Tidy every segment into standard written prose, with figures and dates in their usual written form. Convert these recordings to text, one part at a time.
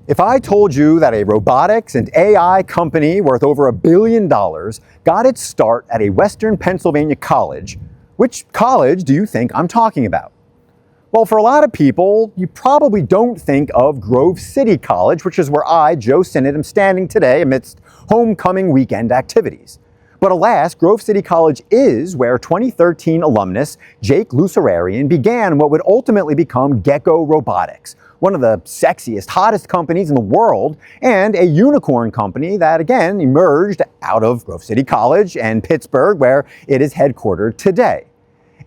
If I told you that a robotics and AI company worth over $1 billion got its start at a Western Pennsylvania college, which college do you think I'm talking about? Well, for a lot of people, you probably don't think of Grove City College, which is where I, Joe Sinnott, am standing today amidst homecoming weekend activities. But alas, Grove City College is where 2013 alumnus Jake Loosararian began what would ultimately become Gecko Robotics, one of the sexiest, hottest companies in the world, and a unicorn company that, again, emerged out of Grove City College and Pittsburgh, where it is headquartered today.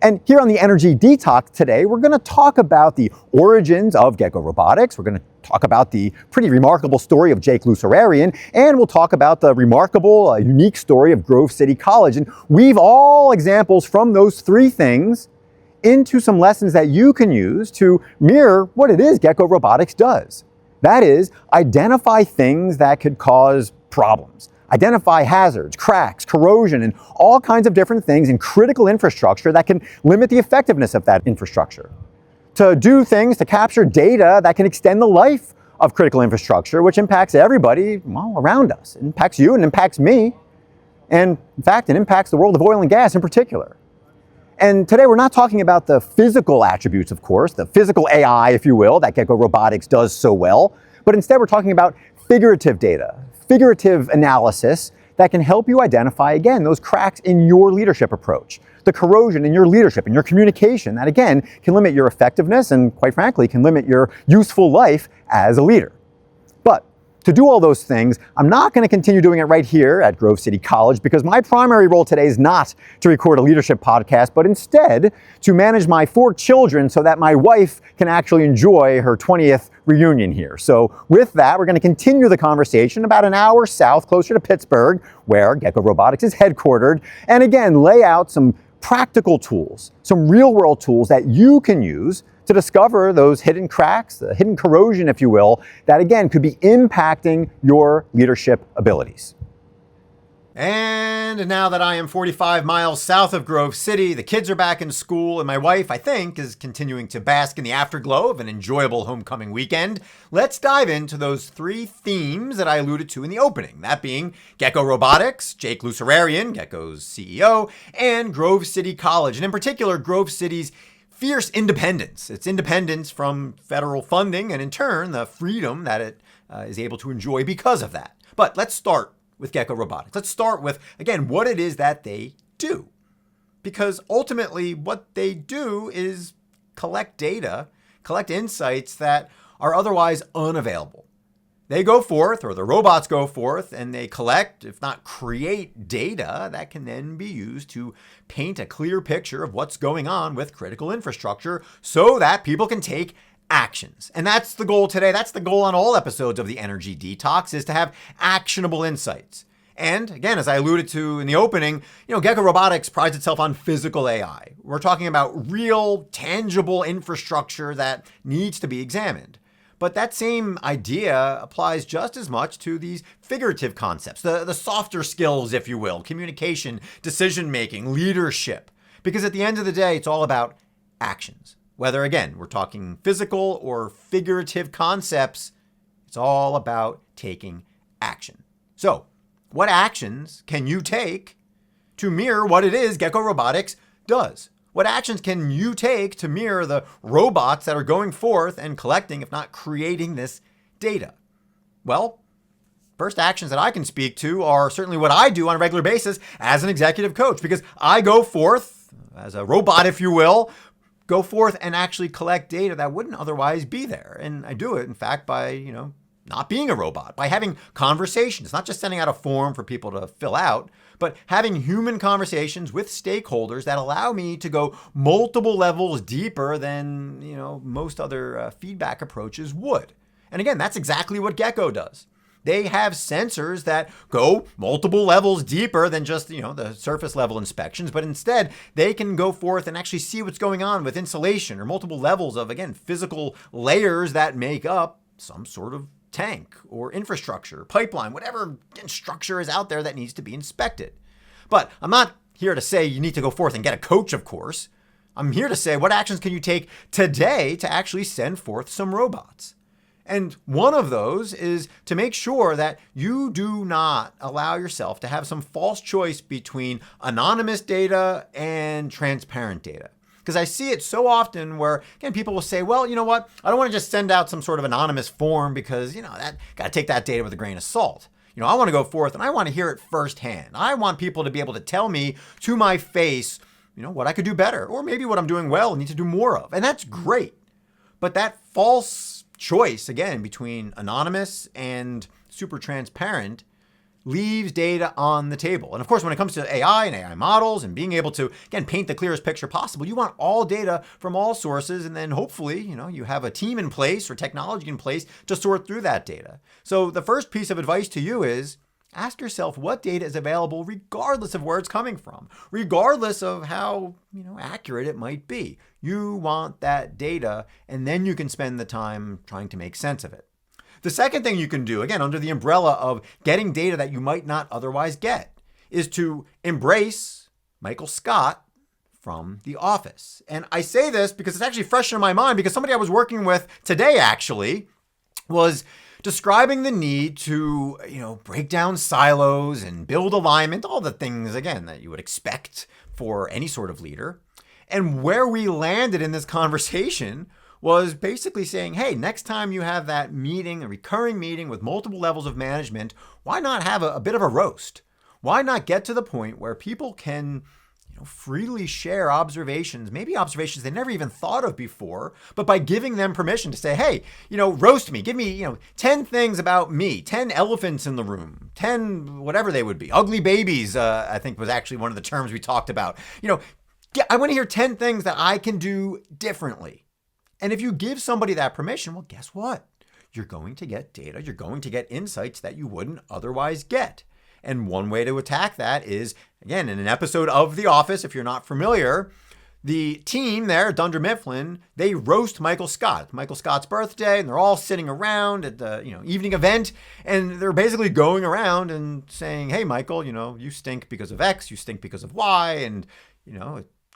And here on the Energy Detox today, we're going to talk about the origins of Gecko Robotics. We're going to talk about the pretty remarkable story of Jake Loosararian, and we'll talk about the remarkable, unique story of Grove City College, and weave all examples from those three things into some lessons that you can use to mirror what it is Gecko Robotics does. That is, identify things that could cause problems. Identify hazards, cracks, corrosion, and all kinds of different things in critical infrastructure that can limit the effectiveness of that infrastructure. To do things to capture data that can extend the life of critical infrastructure, which impacts everybody around us. It impacts you and impacts me. And in fact, it impacts the world of oil and gas in particular. And today we're not talking about the physical attributes, of course, the physical AI, if you will, that Gecko Robotics does so well, but instead we're talking about figurative data, figurative analysis that can help you identify, again, those cracks in your leadership approach, the corrosion in your leadership and your communication that, again, can limit your effectiveness and, quite frankly, can limit your useful life as a leader. But to do all those things, I'm not going to continue doing it right here at Grove City College because my primary role today is not to record a leadership podcast, but instead to manage my 4 children so that my wife can actually enjoy her 20th reunion here. So with that, we're going to continue the conversation about an hour south, closer to Pittsburgh, where Gecko Robotics is headquartered, and again, lay out some practical tools, some real-world tools that you can use to discover those hidden cracks, the hidden corrosion, if you will, that again could be impacting your leadership abilities. And now that I am 45 miles south of Grove City, the kids are back in school, and my wife, I think, is continuing to bask in the afterglow of an enjoyable homecoming weekend, let's dive into those 3 themes that I alluded to in the opening, that being Gecko Robotics, Jake Loosararian, Gecko's CEO, and Grove City College, and in particular, Grove City's fierce independence. It's independence from federal funding and in turn the freedom that it is able to enjoy because of that. But let's start with Gecko Robotics. Let's start with, again, what it is that they do. Because ultimately what they do is collect data, collect insights that are otherwise unavailable. They go forth, or the robots go forth, and they collect, if not create, data that can then be used to paint a clear picture of what's going on with critical infrastructure so that people can take actions. And that's the goal today. That's the goal on all episodes of the Energy Detox, is to have actionable insights. And again, as I alluded to in the opening, Gecko Robotics prides itself on physical AI. We're talking about real, tangible infrastructure that needs to be examined. But that same idea applies just as much to these figurative concepts, the softer skills, if you will, communication, decision-making, leadership. Because at the end of the day, it's all about actions. Whether, again, we're talking physical or figurative concepts, it's all about taking action. So, what actions can you take to mirror what it is Gecko Robotics does? What actions can you take to mirror the robots that are going forth and collecting, if not creating, this data? Well, first actions that I can speak to are certainly what I do on a regular basis as an executive coach, because I go forth as a robot, if you will, go forth and actually collect data that wouldn't otherwise be there. And I do it, in fact, by, not being a robot, by having conversations, not just sending out a form for people to fill out, but having human conversations with stakeholders that allow me to go multiple levels deeper than, most other feedback approaches would. And again, that's exactly what Gecko does. They have sensors that go multiple levels deeper than just, the surface level inspections, but instead they can go forth and actually see what's going on with insulation or multiple levels of, again, physical layers that make up some sort of tank or infrastructure, pipeline, whatever structure is out there that needs to be inspected. But I'm not here to say you need to go forth and get a coach, of course. I'm here to say, what actions can you take today to actually send forth some robots? And one of those is to make sure that you do not allow yourself to have some false choice between anonymous data and transparent data. Because I see it so often where, again, people will say, well, you know what? I don't want to just send out some sort of anonymous form because, that got to take that data with a grain of salt. I want to go forth and I want to hear it firsthand. I want people to be able to tell me to my face, what I could do better, or maybe what I'm doing well and need to do more of. And that's great. But that false choice, again, between anonymous and super transparent leaves data on the table. And of course, when it comes to AI and AI models and being able to, again, paint the clearest picture possible, you want all data from all sources. And then hopefully, you have a team in place or technology in place to sort through that data. So the first piece of advice to you is ask yourself what data is available regardless of where it's coming from, regardless of how, accurate it might be. You want that data, and then you can spend the time trying to make sense of it. The second thing you can do, again, under the umbrella of getting data that you might not otherwise get, is to embrace Michael Scott from The Office. And I say this because it's actually fresh in my mind because somebody I was working with today actually was describing the need to, break down silos and build alignment, all the things, again, that you would expect for any sort of leader. And where we landed in this conversation was basically saying, hey, next time you have that meeting, a recurring meeting with multiple levels of management, why not have a bit of a roast? Why not get to the point where people can freely share observations, maybe observations they never even thought of before, but by giving them permission to say, hey, roast me, give me, 10 things about me, 10 elephants in the room, 10 whatever they would be. Ugly babies, I think was actually one of the terms we talked about. I want to hear 10 things that I can do differently. And if you give somebody that permission, well, guess what? You're going to get data. You're going to get insights that you wouldn't otherwise get. And one way to attack that is, again, in an episode of The Office, if you're not familiar, the team there, Dunder Mifflin, they roast Michael Scott. It's Michael Scott's birthday, and they're all sitting around at the evening event, and they're basically going around and saying, hey, Michael, you stink because of X, you stink because of Y, and, it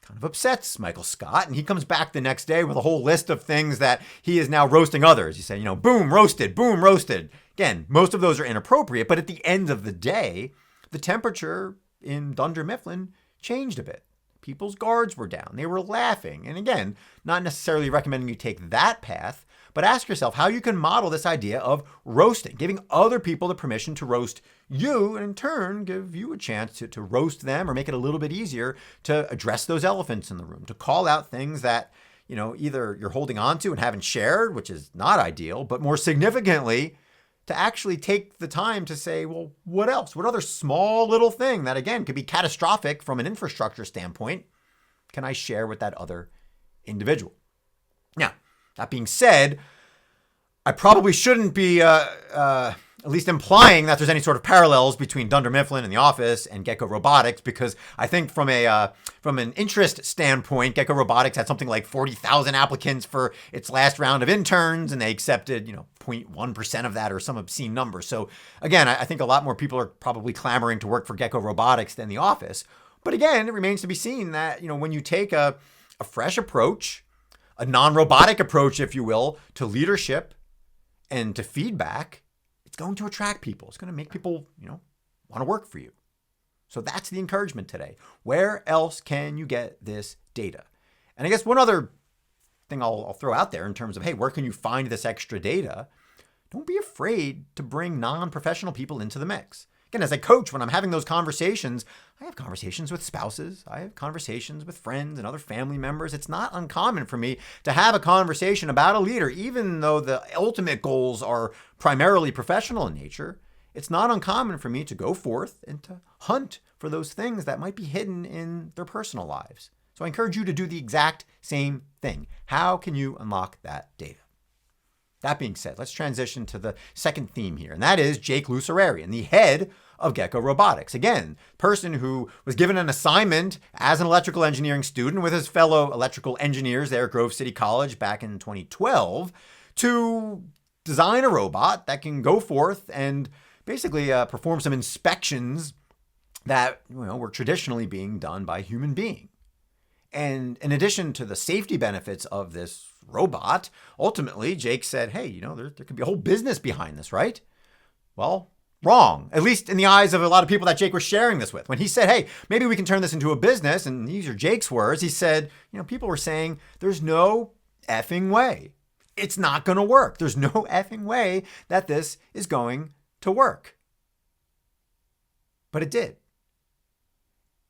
kind of upsets Michael Scott. And he comes back the next day with a whole list of things that he is now roasting others. You say, boom, roasted, boom, roasted. Again, most of those are inappropriate, but at the end of the day, the temperature in Dunder Mifflin changed a bit. People's guards were down. They were laughing. And again, not necessarily recommending you take that path, but ask yourself how you can model this idea of roasting, giving other people the permission to roast you, and in turn, give you a chance to roast them or make it a little bit easier to address those elephants in the room, to call out things that, either you're holding on to and haven't shared, which is not ideal, but more significantly, to actually take the time to say, well, what else? What other small little thing that, again, could be catastrophic from an infrastructure standpoint can I share with that other individual? Now, that being said, I probably shouldn't be at least implying that there's any sort of parallels between Dunder Mifflin and The Office and Gecko Robotics, because I think from an interest standpoint, Gecko Robotics had something like 40,000 applicants for its last round of interns, and they accepted 0.1% of that or some obscene number. So again, I think a lot more people are probably clamoring to work for Gecko Robotics than The Office. But again, it remains to be seen that when you take a fresh approach, a non-robotic approach, if you will, to leadership and to feedback, it's going to attract people. It's going to make people, want to work for you. So that's the encouragement today. Where else can you get this data? And I guess one other thing I'll throw out there in terms of, hey, where can you find this extra data? Don't be afraid to bring non-professional people into the mix. Again, as a coach, when I'm having those conversations, I have conversations with spouses. I have conversations with friends and other family members. It's not uncommon for me to have a conversation about a leader, even though the ultimate goals are primarily professional in nature. It's not uncommon for me to go forth and to hunt for those things that might be hidden in their personal lives. So I encourage you to do the exact same thing. How can you unlock that data? That being said, let's transition to the second theme here, and that is Jake Loosararian, the head of Gecko Robotics. Again, person who was given an assignment as an electrical engineering student with his fellow electrical engineers there at Grove City College back in 2012 to design a robot that can go forth and basically perform some inspections that were traditionally being done by a human being. And in addition to the safety benefits of this robot, ultimately, Jake said, hey, there could be a whole business behind this, right? Well, wrong, at least in the eyes of a lot of people that Jake was sharing this with. When he said, hey, maybe we can turn this into a business, and these are Jake's words, he said, people were saying, there's no effing way. It's not going to work. There's no effing way that this is going to work. But it did.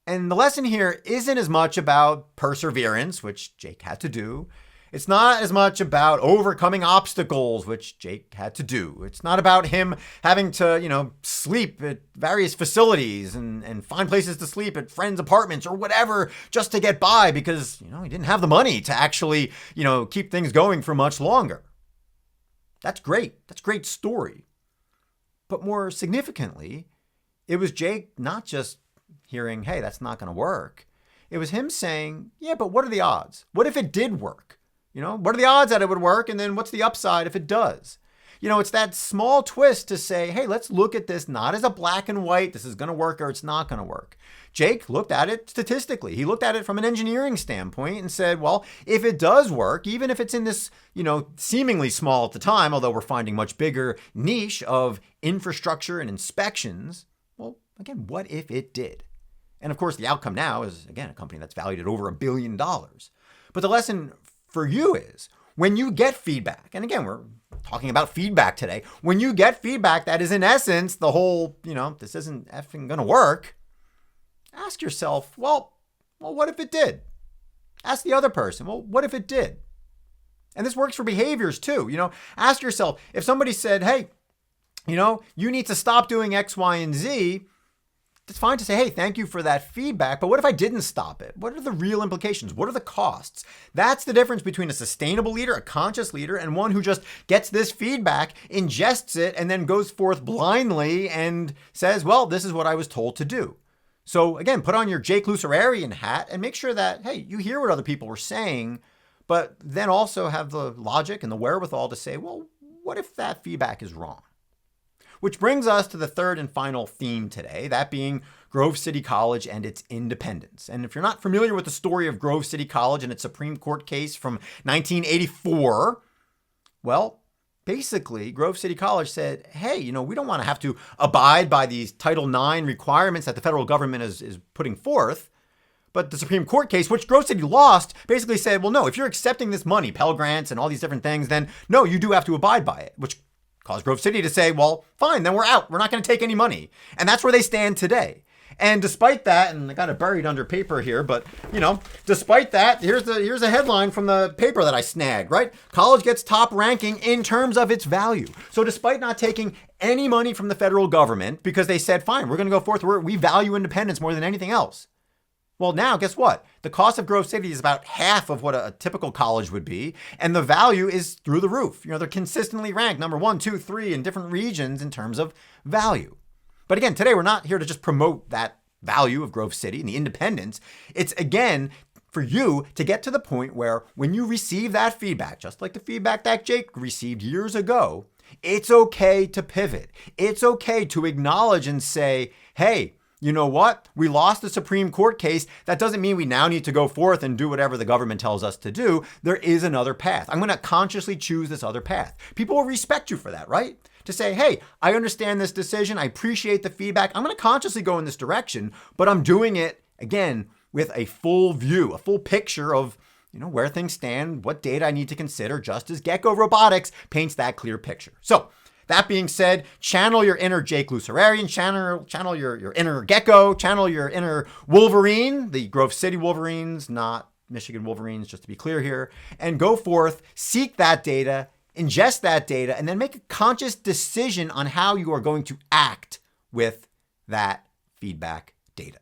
And the lesson here isn't as much about perseverance, which Jake had to do. It's not as much about overcoming obstacles, which Jake had to do. It's not about him having to, sleep at various facilities and find places to sleep at friends' apartments or whatever just to get by because, he didn't have the money to actually, keep things going for much longer. That's great. That's a great story. But more significantly, it was Jake not just hearing, hey, that's not going to work. It was him saying, yeah, but what are the odds? What if it did work? What are the odds that it would work? And then what's the upside if it does? It's that small twist to say, hey, let's look at this not as a black and white, this is going to work or it's not going to work. Jake looked at it statistically. He looked at it from an engineering standpoint and said, well, if it does work, even if it's in this, seemingly small at the time, although we're finding much bigger niche of infrastructure and inspections, well, again, what if it did? And of course, the outcome now is, again, a company that's valued at over $1 billion. But the lesson for you is when you get feedback, and again, we're talking about feedback today. When you get feedback that is in essence the whole, this isn't effing going to work, ask yourself, well, what if it did? Ask the other person, well, what if it did? And this works for behaviors too. Ask yourself, if somebody said, hey, you need to stop doing X, Y, and Z, it's fine to say, hey, thank you for that feedback, but what if I didn't stop it? What are the real implications? What are the costs? That's the difference between a sustainable leader, a conscious leader, and one who just gets this feedback, ingests it, and then goes forth blindly and says, well, this is what I was told to do. So again, put on your Jake Loosararian hat and make sure that, hey, you hear what other people were saying, but then also have the logic and the wherewithal to say, well, what if that feedback is wrong? Which brings us to the third and final theme today, that being Grove City College and its independence. And if you're not familiar with the story of Grove City College and its Supreme Court case from 1984, well, basically Grove City College said, hey, we don't want to have to abide by these Title IX requirements that the federal government is putting forth. But the Supreme Court case, which Grove City lost, basically said, well, no, if you're accepting this money, Pell Grants and all these different things, then no, you do have to abide by it, which caused Grove City to say, well, fine, then we're out. We're not going to take any money. And that's where they stand today. And despite that, and I got it buried under paper here, but despite that, here's a headline from the paper that I snagged, right? College gets top ranking in terms of its value. So despite not taking any money from the federal government because they said, fine, we're going to go forth. We value independence more than anything else. Well, now guess what? The cost of Grove City is about half of what a typical college would be. And the value is through the roof. They're consistently ranked number 1, 2, 3 in different regions in terms of value. But again, today we're not here to just promote that value of Grove City and the independence. It's again, for you to get to the point where when you receive that feedback, just like the feedback that Jake received years ago, it's okay to pivot. It's okay to acknowledge and say, hey, you know what? We lost the Supreme Court case. That doesn't mean we now need to go forth and do whatever the government tells us to do. There is another path. I'm going to consciously choose this other path. People will respect you for that, right? To say, hey, I understand this decision. I appreciate the feedback. I'm going to consciously go in this direction, but I'm doing it, again, with a full view, a full picture of where things stand, what data I need to consider, just as Gecko Robotics paints that clear picture. So that being said, channel your inner Jake Loosararian, channel your inner Gecko, channel your inner Wolverine, the Grove City Wolverines, not Michigan Wolverines, just to be clear here, and go forth, seek that data, ingest that data, and then make a conscious decision on how you are going to act with that feedback data.